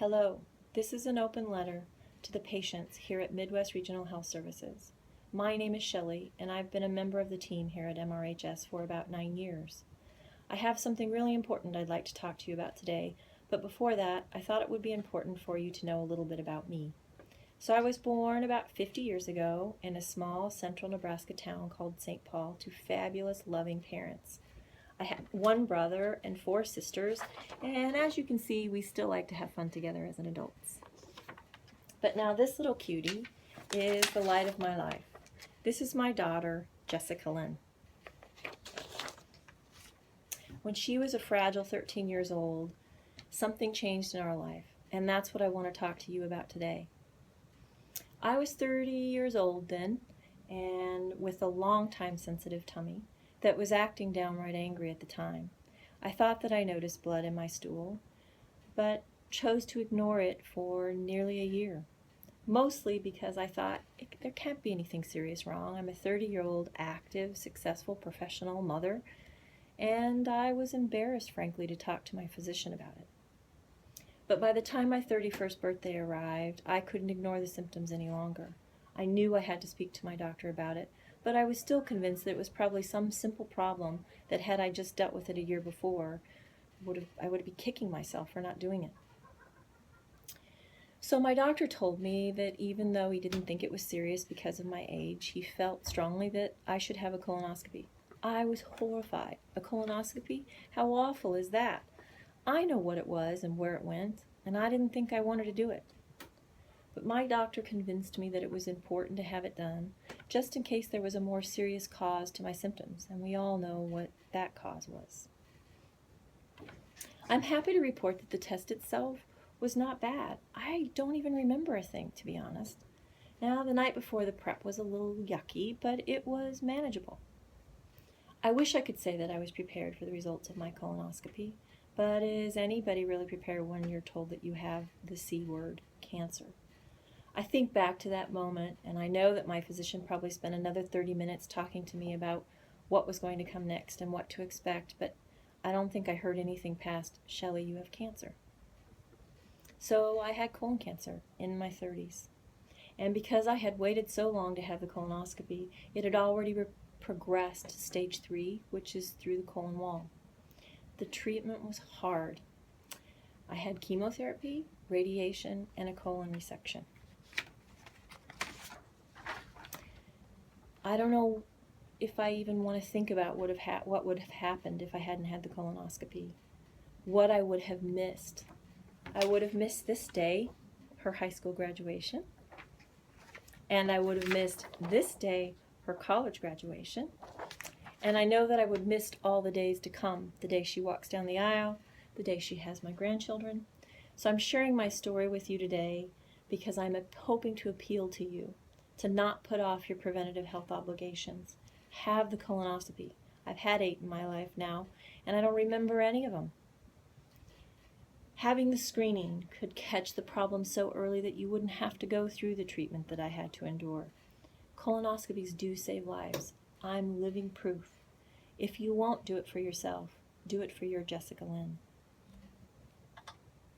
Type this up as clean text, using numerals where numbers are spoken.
Hello, this is an open letter to the patients here at Midwest Regional Health Services. My name is Shelley, and I've been a member of the team here at MRHS for about 9 years. I have something really important I'd like to talk to you about today, but before that, I thought it would be important for you to know a little bit about me. So I was born about 50 years ago in a small central Nebraska town called St. Paul to fabulous, loving parents. I had one brother and 4 sisters, and as you can see, we still like to have fun together as an adults. But now this little cutie is the light of my life. This is my daughter, Jessica Lynn. When she was a fragile 13 years old, something changed in our life, and that's what I want to talk to you about today. I was 30 years old then, and with a long time sensitive tummy that was acting downright angry at the time. I thought that I noticed blood in my stool, but chose to ignore it for nearly a year. Mostly because I thought, there can't be anything serious wrong. I'm a 30-year-old active, successful, professional mother, and I was embarrassed, frankly, to talk to my physician about it. But by the time my 31st birthday arrived, I couldn't ignore the symptoms any longer. I knew I had to speak to my doctor about it, but I was still convinced that it was probably some simple problem that had I just dealt with it a year before, I would be kicking myself for not doing it. So my doctor told me that even though he didn't think it was serious because of my age, he felt strongly that I should have a colonoscopy. I was horrified. A colonoscopy? How awful is that? I know what it was and where it went, and I didn't think I wanted to do it. But my doctor convinced me that it was important to have it done, just in case there was a more serious cause to my symptoms, and we all know what that cause was. I'm happy to report that the test itself was not bad. I don't even remember a thing, to be honest. Now, the night before the prep was a little yucky, but it was manageable. I wish I could say that I was prepared for the results of my colonoscopy, but is anybody really prepared when you're told that you have the C word, cancer? I think back to that moment, and I know that my physician probably spent another 30 minutes talking to me about what was going to come next and what to expect, but I don't think I heard anything past, Shelley, you have cancer. So I had colon cancer in my 30s. And because I had waited so long to have the colonoscopy, it had already progressed to stage 3, which is through the colon wall. The treatment was hard. I had chemotherapy, radiation, and a colon resection. I don't know if I even want to think about what would have happened if I hadn't had the colonoscopy. What I would have missed. I would have missed this day, her high school graduation. And I would have missed this day, her college graduation. And I know that I would have missed all the days to come, the day she walks down the aisle, the day she has my grandchildren. So I'm sharing my story with you today because I'm hoping to appeal to you to not put off your preventative health obligations. Have the colonoscopy. I've had 8 in my life now, and I don't remember any of them. Having the screening could catch the problem so early that you wouldn't have to go through the treatment that I had to endure. Colonoscopies do save lives. I'm living proof. If you won't do it for yourself, do it for your Jessica Lynn.